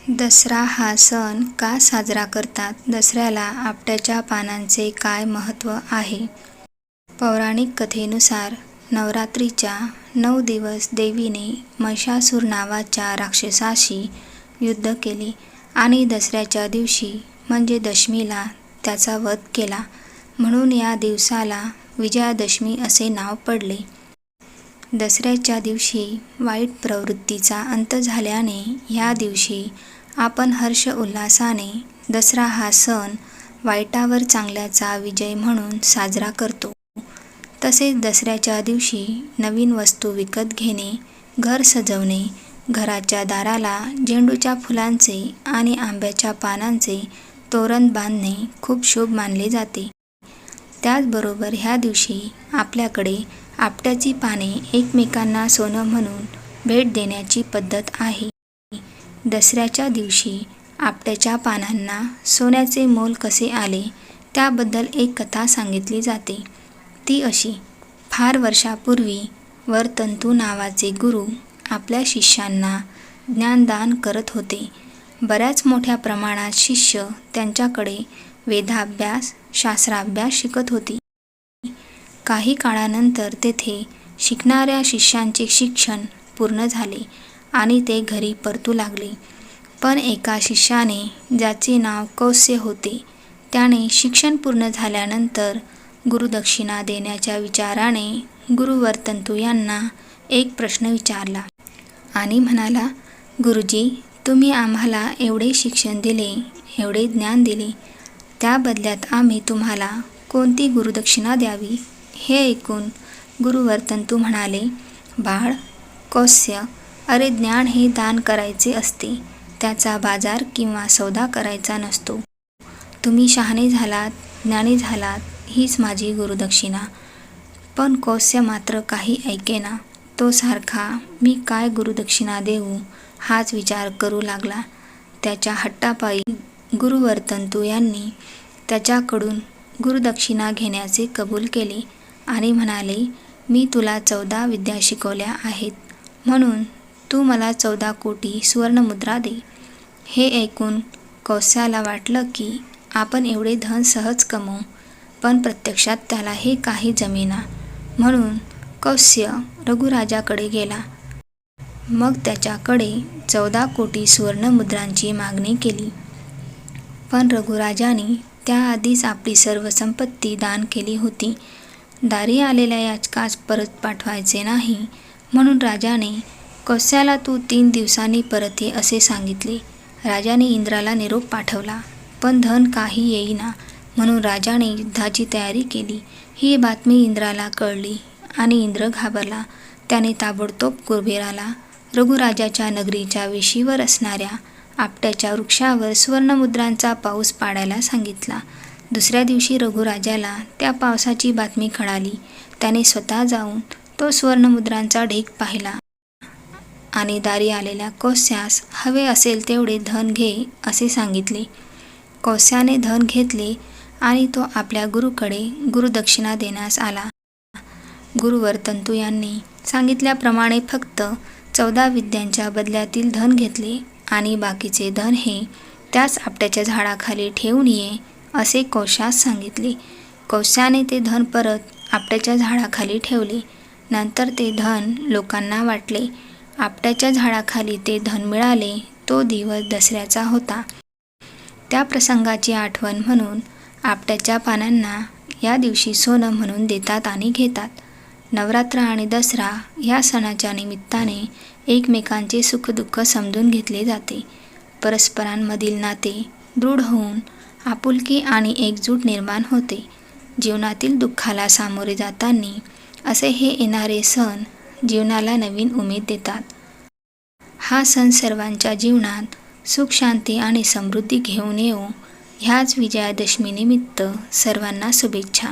दसरा हा सण का साजरा करतात? दसऱ्याला आपट्याच्या पानांचे काय महत्त्व आहे? पौराणिक कथेनुसार नवरात्रीच्या 9 दिवस देवीने महिषासूर नावाच्या राक्षसाशी युद्ध केले आणि दसऱ्याच्या दिवशी म्हणजे दशमीला त्याचा वध केला. म्हणून या दिवसाला विजयादशमी असे नाव पडले. दसऱ्याच्या दिवशी वाईट प्रवृत्तीचा अंत झाल्याने या दिवशी आपण हर्ष उल्हासाने दसरा हा सण वाईटावर चांगल्याचा विजय म्हणून साजरा करतो. तसेच दसऱ्याच्या दिवशी नवीन वस्तू विकत घेणे, घर सजवणे, घराच्या दाराला झेंडूच्या फुलांचे आणि आंब्याच्या पानांचे तोरण बांधणे खूप शुभ मानले जाते. त्याचबरोबर ह्या दिवशी आपल्याकडे आपट्याची पाने एकमेकांना सोनं म्हणून भेट देण्याची पद्धत आहे. दसऱ्याच्या दिवशी आपट्याच्या पानांना सोन्याचे मोल कसे आले त्याबद्दल एक कथा सांगितली जाते. ती अशी: फार वर्षापूर्वी वरतंतू नावाचे गुरु आपल्या शिष्यांना ज्ञानदान करत होते. बऱ्याच मोठ्या प्रमाणात शिष्य त्यांच्याकडे वेदाभ्यास, शास्त्राभ्यास शिकत होती. काही काळानंतर तेथे शिकणाऱ्या शिष्यांचे शिक्षण पूर्ण झाले आणि ते घरी परतू लागले. पण एका शिष्याने, ज्याचे नाव कौत्स्य होते, त्याने शिक्षण पूर्ण झाल्यानंतर गुरुदक्षिणा देण्याच्या विचाराने गुरु वरतंतू यांना एक प्रश्न विचारला आणि म्हणाला, गुरुजी, तुम्ही आम्हाला एवढे शिक्षण दिले, एवढे ज्ञान दिले, त्या बदल्यात आम्ही तुम्हाला कोणती गुरुदक्षिणा द्यावी? हे ऐकून गुरु वरतंतू म्हणाले, बाळ कौत्स्य, अरे ज्ञान हे दान करायचे असते, त्याचा बाजार किंवा सौदा करायचा नसतो. तुम्ही शहाणे झालात, ज्ञानी झालात, हीच माझी गुरुदक्षिणा. पण कौत्स्य मात्र काही ऐकेना. तो सारखा मी काय गुरुदक्षिणा देऊ हाच विचार करू लागला. त्याच्या हट्टापायी गुरु वरतंतू यांनी त्याच्याकडून गुरुदक्षिणा घेण्याचे कबूल केले आणि म्हणाले, मी तुला 14 विद्या शिकवल्या आहेत, म्हणून तू मला 14 कोटी सुवर्णमुद्रा दे. हे ऐकून कौत्स्याला वाटलं की आपण एवढे धन सहज कमवू, पण प्रत्यक्षात त्याला हे काही जमेना. म्हणून कौत्स्य रघुराजाकडे गेला. मग त्याच्याकडे 14 कोटी सुवर्णमुद्रांची मागणी केली. पण रघुराजाने त्याआधीच आपली सर्व संपत्ती दान केली होती. दारी आलेल्या याचकास परत पाठवायचे नाही, म्हणून राजाने कौत्स्याला तू 3 दिवसांनी परत ये असे सांगितले. राजाने इंद्राला निरोप पाठवला, पण धन काही येईना. म्हणून राजाने युद्धाची तयारी केली. ही बातमी इंद्राला कळली आणि इंद्र घाबरला. त्याने ताबडतोब कुबेराला रघुराजाच्या नगरीच्या वेशीवर असणाऱ्या आपट्याच्या वृक्षावर सुवर्णमुद्रांचा पाऊस पाडायला सांगितला. दुसऱ्या दिवशी रघुराजाला त्या पावसाची बातमी कळाली. त्याने स्वतः जाऊन तो सुवर्णमुद्रांचा ढीग पाहिला आणि दारी आलेल्या कौत्स्यास हवे असेल तेवढे धन घे असे सांगितले. कौत्स्याने धन घेतले आणि तो आपल्या गुरुकडे गुरुदक्षिणा देण्यास आला. गुरु वरतंतू यांनी सांगितल्याप्रमाणे फक्त 14 विद्यांच्या बदल्यातील धन घेतले आणि बाकीचे धन हे त्याच आपट्याच्या झाडाखाली ठेवून ये असे कौत्स्यास सांगितले. कौत्स्याने ते धन परत आपट्याच्या झाडाखाली ठेवले. नंतर ते धन लोकांना वाटले. आपट्याच्या झाडाखाली ते धन मिळाले तो दिवस दसऱ्याचा होता. त्या प्रसंगाची आठवण म्हणून आपट्याच्या पानांना या दिवशी सोनं म्हणून देतात आणि घेतात. नवरात्र आणि दसरा या सणाच्या निमित्ताने एकमेकांचे सुखदुःख समजून घेतले जाते. परस्परांमधील नाते दृढ होऊन आपुलकी आणि एकजूट निर्माण होते. जीवनातील दुःखाला सामोरे जाताना असे हे येणारे सण जीवनाला नवीन उमेद देतात. हा सण सर्वांच्या जीवनात सुख, शांती आणि समृद्धी घेऊन येवो ह्याच विजयादशमीनिमित्त सर्वांना शुभेच्छा.